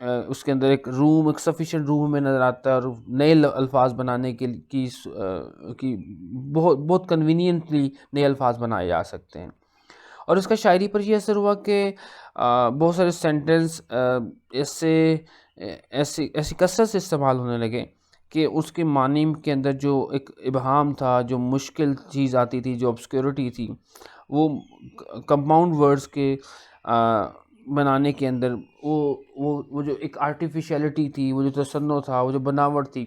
اس کے اندر ایک روم، ایک سفیشینٹ روم ہمیں نظر آتا ہے، اور نئے الفاظ بنانے کی بہت بہت کنوینئنٹلی نئے الفاظ بنائے جا سکتے ہیں۔ اور اس کا شاعری پر یہ اثر ہوا کہ بہت سارے سینٹنس ایسی کثرت سے استعمال ہونے لگے کہ اس کے معنی کے اندر جو ایک ابہام تھا، جو مشکل چیز آتی تھی، جو obscurity تھی، وہ کمپاؤنڈ ورڈز کے بنانے کے اندر وہ جو ایک آرٹیفیشیلٹی تھی، وہ جو تصنع تھا، وہ جو بناوٹ تھی،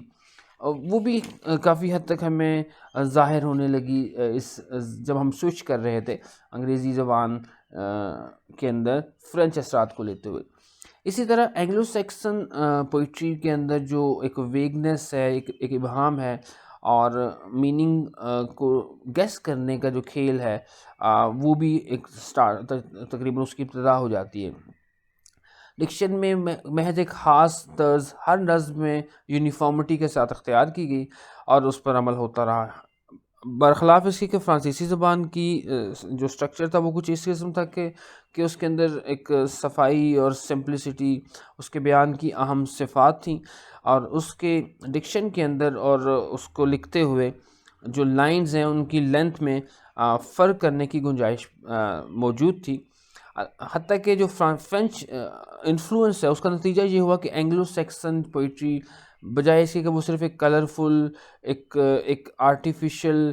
وہ بھی کافی حد تک ہمیں ظاہر ہونے لگی جب ہم سوئچ کر رہے تھے انگریزی زبان کے اندر فرینچ اثرات کو لیتے ہوئے۔ اسی طرح اینگلو سیکسن پوئٹری کے اندر جو ایک ویگنس ہے، ایک ابہام ہے، اور میننگ کو گیس کرنے کا جو کھیل ہے، وہ بھی ایک تقریباً اس کی ابتدا ہو جاتی ہے۔ ڈکشن میں محض ایک خاص طرز ہر نظم میں یونیفارمٹی کے ساتھ اختیار کی گئی اور اس پر عمل ہوتا رہا، برخلاف اس کی کہ فرانسیسی زبان کی جو سٹرکچر تھا وہ کچھ اس قسم تھا کہ اس کے اندر ایک صفائی اور سمپلسٹی اس کے بیان کی اہم صفات تھیں، اور اس کے ڈکشن کے اندر اور اس کو لکھتے ہوئے جو لائنز ہیں ان کی لینتھ میں فرق کرنے کی گنجائش موجود تھی۔ حتیٰ کہ جو فرینچ انفلوئنس ہے اس کا نتیجہ یہ ہوا کہ اینگلو سیکسن پوئٹری بجائے اس کے کہ وہ صرف ایک کلرفل، ایک آرٹیفیشل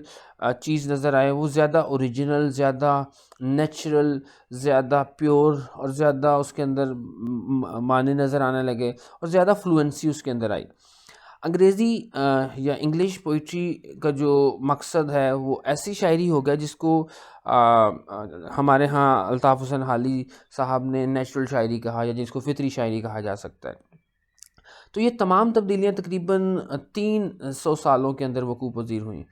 چیز نظر آئے، وہ زیادہ اوریجنل، زیادہ نیچرل، زیادہ پیور، اور زیادہ اس کے اندر معنی نظر آنے لگے، اور زیادہ فلوئنسی اس کے اندر آئی۔ انگریزی یا انگلش پوئٹری کا جو مقصد ہے وہ ایسی شاعری ہو گیا جس کو ہمارے ہاں الطاف حسین حالی صاحب نے نیچرل شاعری کہا، یا جس کو فطری شاعری کہا جا سکتا ہے۔ تو یہ تمام تبدیلیاں تقریباً 300 سالوں کے اندر وقوع پذیر ہوئیں۔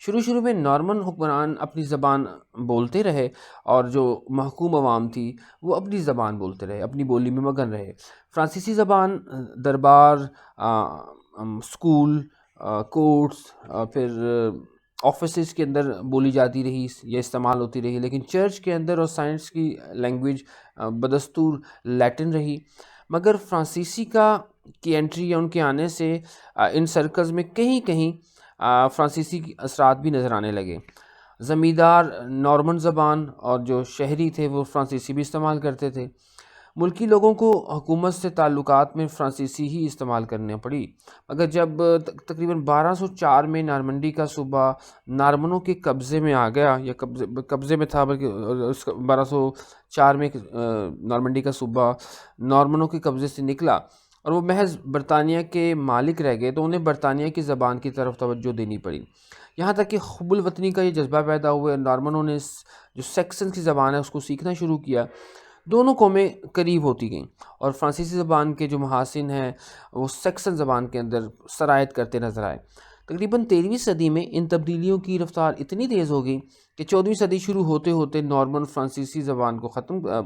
شروع میں نارمن حکمران اپنی زبان بولتے رہے، اور جو محکوم عوام تھی وہ اپنی زبان بولتے رہے، اپنی بولی میں مگن رہے۔ فرانسیسی زبان دربار، اسکول، کورٹس، پھر آفیسز کے اندر بولی جاتی رہی یا استعمال ہوتی رہی، لیکن چرچ کے اندر اور سائنس کی لینگویج بدستور لیٹن رہی۔ مگر فرانسیسی کی انٹری یا ان کے آنے سے ان سرکلز میں کہیں کہیں فرانسیسی کی اثرات بھی نظر آنے لگے۔ زمیندار نارمن زبان اور جو شہری تھے وہ فرانسیسی بھی استعمال کرتے تھے۔ ملکی لوگوں کو حکومت سے تعلقات میں فرانسیسی ہی استعمال کرنے پڑی، مگر جب تقریباً 1204 میں نارمنڈی کا صوبہ نارمنوں کے قبضے میں آ گیا، یا قبضے میں تھا، بلکہ 1204 میں نارمنڈی کا صوبہ نارمنوں کے قبضے سے نکلا اور وہ محض برطانیہ کے مالک رہ گئے، تو انہیں برطانیہ کی زبان کی طرف توجہ دینی پڑی، یہاں تک کہ حب الوطنی کا یہ جذبہ پیدا ہوا۔ نارمنوں نے جو سیکسن کی زبان ہے اس کو سیکھنا شروع کیا، دونوں قومیں قریب ہوتی گئیں، اور فرانسیسی زبان کے جو محاسن ہیں وہ سیکسن زبان کے اندر سرایت کرتے نظر آئے۔ تقریباً 13ویں صدی میں ان تبدیلیوں کی رفتار اتنی تیز ہو گئی کہ 14ویں صدی شروع ہوتے ہوتے نارمن فرانسیسی زبان کو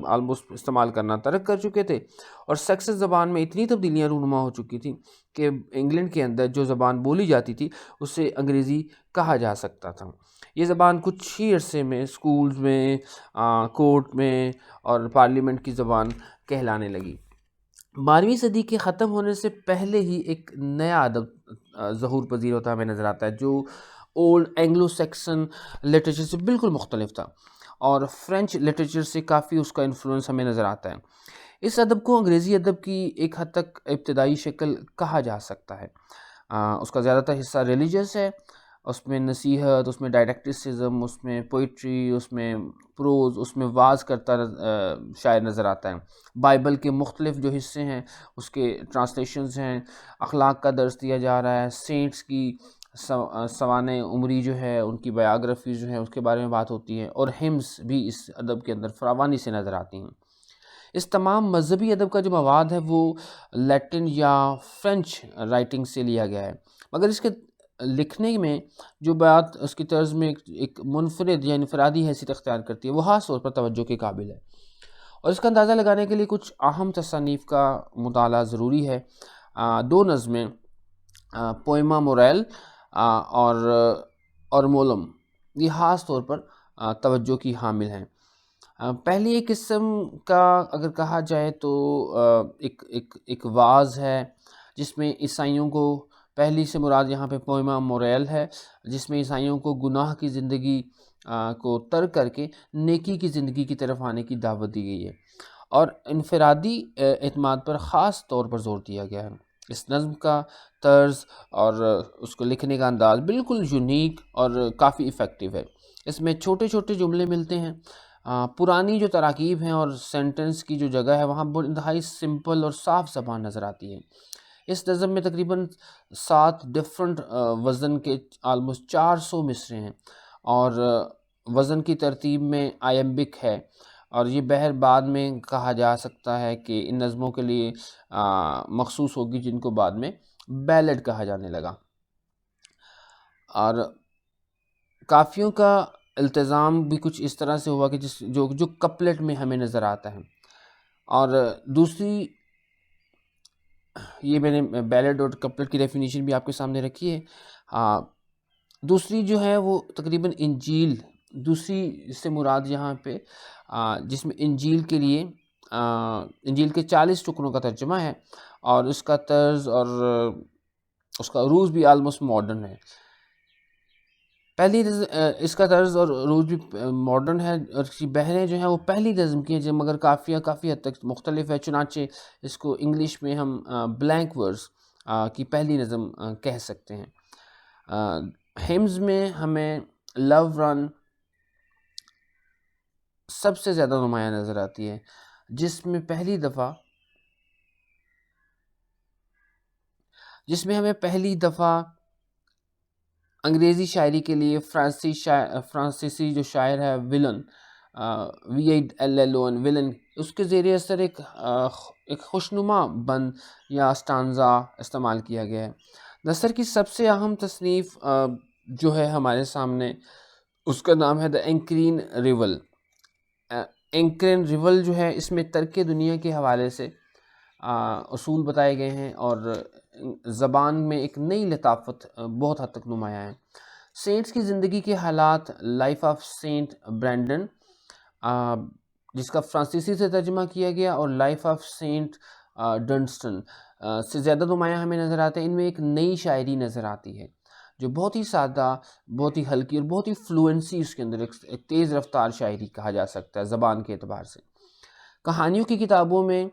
آلموسٹ استعمال کرنا ترک کر چکے تھے، اور سیکسن زبان میں اتنی تبدیلیاں رونما ہو چکی تھیں کہ انگلینڈ کے اندر جو زبان بولی جاتی تھی اسے انگریزی کہا جا سکتا تھا۔ یہ زبان کچھ ہی عرصے میں اسکولز میں، کورٹ میں اور پارلیمنٹ کی زبان کہلانے لگی۔ 12ویں صدی کے ختم ہونے سے پہلے ہی ایک نیا ادب ظہور پذیر ہوتا ہمیں نظر آتا ہے، جو اولڈ اینگلو سیکسن لٹریچر سے بالکل مختلف تھا، اور فرینچ لٹریچر سے کافی اس کا انفلوئنس ہمیں نظر آتا ہے۔ اس ادب کو انگریزی ادب کی ایک حد تک ابتدائی شکل کہا جا سکتا ہے۔ اس کا زیادہ تر حصہ ریلیجس ہے، اس میں نصیحت، اس میں ڈائریکٹسزم، اس میں پوئٹری، اس میں پروز، اس میں واز کرتا شاعر نظر آتا ہے۔ بائبل کے مختلف جو حصے ہیں اس کے ٹرانسلیشنز ہیں، اخلاق کا درس دیا جا رہا ہے، سینٹس کی سوانح عمری جو ہے، ان کی بایوگرافی جو ہے اس کے بارے میں بات ہوتی ہے، اور ہمز بھی اس ادب کے اندر فراوانی سے نظر آتی ہیں۔ اس تمام مذہبی ادب کا جو مواد ہے وہ لیٹن یا فرینچ رائٹنگ سے لیا گیا ہے، مگر اس کے لکھنے میں جو بات اس کی طرز میں ایک منفرد یا انفرادی حیثیت اختیار کرتی ہے وہ خاص طور پر توجہ کے قابل ہے، اور اس کا اندازہ لگانے کے لیے کچھ اہم تصانیف کا مطالعہ ضروری ہے۔ 2 نظمیں، پوئما موریل اور مولم، یہ خاص طور پر توجہ کی حامل ہیں۔ پہلی ایک قسم کا اگر کہا جائے تو ایک واز ہے جس میں عیسائیوں کو، پہلی سے مراد یہاں پہ پوئمہ موریل ہے، جس میں عیسائیوں کو گناہ کی زندگی کو ترک کر کے نیکی کی زندگی کی طرف آنے کی دعوت دی گئی ہے، اور انفرادی اعتماد پر خاص طور پر زور دیا گیا ہے۔ اس نظم کا طرز اور اس کو لکھنے کا انداز بالکل یونیک اور کافی ایفیکٹو ہے۔ اس میں چھوٹے چھوٹے جملے ملتے ہیں، پرانی جو تراکیب ہیں اور سینٹنس کی جو جگہ ہے وہاں بہت انتہائی سمپل اور صاف زبان نظر آتی ہے۔ اس نظم میں تقریباً 7 ڈفرنٹ وزن کے آلموسٹ 400 مصرے ہیں، اور وزن کی ترتیب میں آئمبک ہے، اور یہ بہر بعد میں کہا جا سکتا ہے کہ ان نظموں کے لیے مخصوص ہوگی جن کو بعد میں بیلڈ کہا جانے لگا۔ اور کافیوں کا التزام بھی کچھ اس طرح سے ہوا کہ جو کپلٹ میں ہمیں نظر آتا ہے۔ اور دوسری، یہ میں نے بیلڈ اور کپلٹ کی ڈیفینیشن بھی آپ کے سامنے رکھی ہے۔ دوسری جو ہے وہ تقریباً انجیل، دوسری سے مراد یہاں پہ جس میں انجیل کے لیے انجیل کے 40 ٹکڑوں کا ترجمہ ہے، اور اس کا طرز اور اس کا عروج بھی آلموسٹ ماڈرن ہے۔ اس کا طرز اور عروج بھی ماڈرن ہے، اور اس کی بحریں جو ہیں وہ پہلی نظم کی ہیں، مگر کافی حد تک مختلف ہے، چنانچہ اس کو انگلش میں ہم بلینک ورس کی پہلی نظم کہہ سکتے ہیں۔ ہمز میں ہمیں لو رن سب سے زیادہ نمایاں نظر آتی ہے، جس میں ہمیں پہلی دفعہ انگریزی شاعری کے لیے فرانسیسی جو شاعر ہے ولن، VILLON ولن، اس کے زیر اثر ایک خوشنما بند یا اسٹانزا استعمال کیا گیا ہے۔ نثر کی سب سے اہم تصنیف جو ہے ہمارے سامنے، اس کا نام ہے دا اینکرین ریول۔ اینکرین ریول جو ہے اس میں ترک دنیا کے حوالے سے اصول بتائے گئے ہیں، اور زبان میں ایک نئی لطافت بہت حد تک نمایاں ہے۔ سینٹس کی زندگی کے حالات، لائف آف سینٹ برینڈن جس کا فرانسیسی سے ترجمہ کیا گیا، اور لائف آف سینٹ ڈنسٹن سے زیادہ نمایاں ہمیں نظر آتے ہیں۔ ان میں ایک نئی شاعری نظر آتی ہے جو بہت ہی سادہ، بہت ہی ہلکی اور بہت ہی فلوئنسی اس کے اندر، ایک تیز رفتار شاعری کہا جا سکتا ہے زبان کے اعتبار سے۔ کہانیوں کی کتابوں میں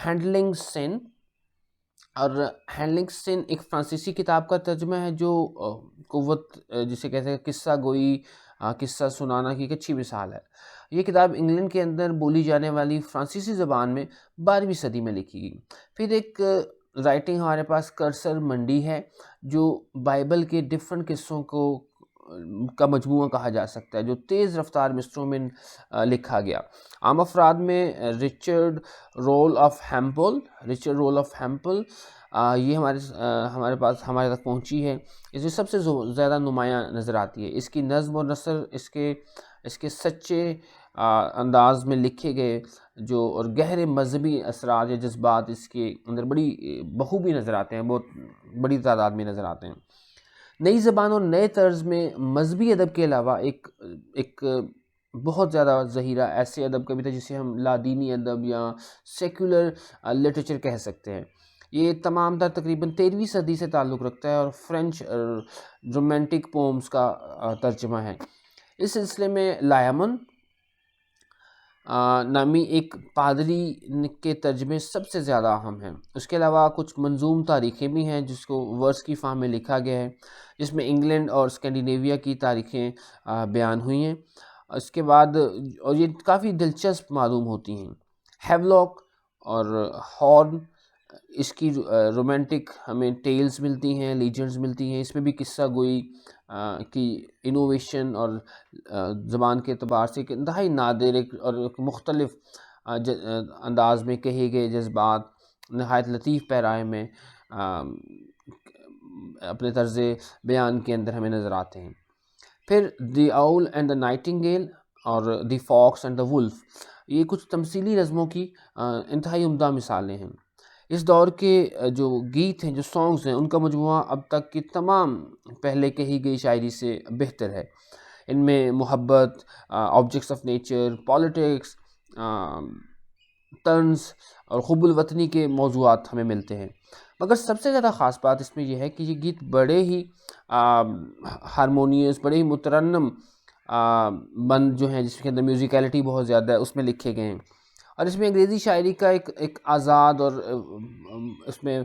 ہینڈلنگ سن، اور ہینڈلنگ سن ایک فرانسیسی کتاب کا ترجمہ ہے جو قوت جسے کہتے ہیں قصہ گوئی، قصہ سنانا کی ایک اچھی مثال ہے۔ یہ کتاب انگلینڈ کے اندر بولی جانے والی فرانسیسی زبان میں 12ویں صدی میں لکھی گئی۔ پھر ایک رائٹنگ ہمارے پاس کرسر منڈی ہے، جو بائبل کے ڈفرنٹ قصوں کا مجموعہ کہا جا سکتا ہے، جو تیز رفتار مصروں میں لکھا گیا۔ عام افراد میں رچرڈ رول آف ہیمپل یہ ہمارے تک پہنچی ہے، اس میں سب سے زیادہ نمایاں نظر آتی ہے۔ اس کی نظم و نثر اس کے سچے انداز میں لکھے گئے اور گہرے مذہبی اثرات یا جذبات اس کے اندر بڑی بخوبی نظر آتے ہیں، بہت بڑی تعداد میں نظر آتے ہیں۔ نئی زبان اور نئے طرز میں مذہبی ادب کے علاوہ ایک بہت زیادہ ذخیرہ ایسے ادب کا بھی تھا جسے ہم لادینی ادب یا سیکولر لٹریچر کہہ سکتے ہیں۔ یہ تمام تر تقریباً 13ویں صدی سے تعلق رکھتا ہے، اور فرینچ رومانٹک پومز کا ترجمہ ہے۔ اس سلسلے میں لایمن نامی ایک پادری کے ترجمے سب سے زیادہ اہم ہیں۔ اس کے علاوہ کچھ منظوم تاریخیں بھی ہیں جس کو ورس کی فارم میں لکھا گیا ہے، جس میں انگلینڈ اور اسکینڈینیویا کی تاریخیں بیان ہوئی ہیں۔ اس کے بعد اور یہ کافی دلچسپ معلوم ہوتی ہیں۔ ہیولاک اور ہارن، اس کی رومانٹک ہمیں ٹیلز ملتی ہیں، لیجنڈز ملتی ہیں۔ اس میں بھی قصہ گوئی کی انوویشن اور زبان کے اعتبار سے ایک انتہائی نادر اور ایک مختلف انداز میں کہے گئے جذبات نہایت لطیف پیرائے میں اپنے طرز بیان کے اندر ہمیں نظر آتے ہیں۔ پھر دی آؤل اینڈ دا نائٹنگیل اور دی فاکس اینڈ دا ولف، یہ کچھ تمثیلی نظموں کی انتہائی عمدہ مثالیں ہیں۔ اس دور کے جو گیت ہیں، جو سانگز ہیں، ان کا مجموعہ اب تک کی تمام پہلے کہی گئی شاعری سے بہتر ہے۔ ان میں محبت، آبجیکٹس آف نیچر، پالیٹکس، طنز اور حب الوطنی کے موضوعات ہمیں ملتے ہیں۔ مگر سب سے زیادہ خاص بات اس میں یہ ہے کہ یہ گیت بڑے ہی ہارمونیس، بڑے ہی مترنم بند جو ہیں، جس کے اندر میوزیکلٹی بہت زیادہ ہے، اس میں لکھے گئے ہیں۔ اور اس میں انگریزی شاعری کا ایک آزاد اور اس میں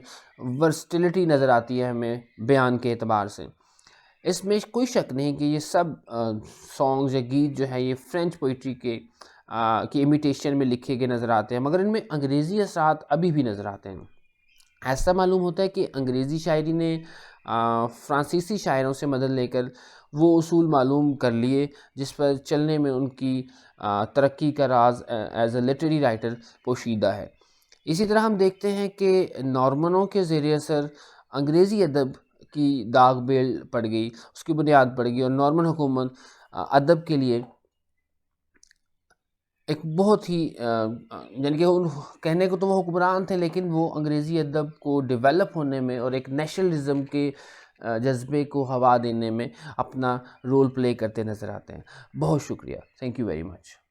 ورسٹیلٹی نظر آتی ہے ہمیں بیان کے اعتبار سے۔ اس میں کوئی شک نہیں کہ یہ سب سانگز یا گیت جو ہے یہ فرینچ پوئٹری کی امیٹیشن میں لکھے گئے نظر آتے ہیں، مگر ان میں انگریزی اثرات ابھی بھی نظر آتے ہیں۔ ایسا معلوم ہوتا ہے کہ انگریزی شاعری نے فرانسیسی شاعروں سے مدد لے کر وہ اصول معلوم کر لیے جس پر چلنے میں ان کی ترقی کا راز ایز اے لٹریری رائٹر پوشیدہ ہے۔ اسی طرح ہم دیکھتے ہیں کہ نارمنوں کے زیر اثر انگریزی ادب کی داغ بیل پڑ گئی، اس کی بنیاد پڑ گئی، اور نارمن حکومت ادب کے لیے ایک بہت ہی یعنی کہ کہنے کو تو وہ حکمران تھے، لیکن وہ انگریزی ادب کو ڈیولپ ہونے میں اور ایک نیشنلزم کے جذبے کو ہوا دینے میں اپنا رول پلے کرتے نظر آتے ہیں۔ بہت شکریہ، تھینک یو ویری مچ۔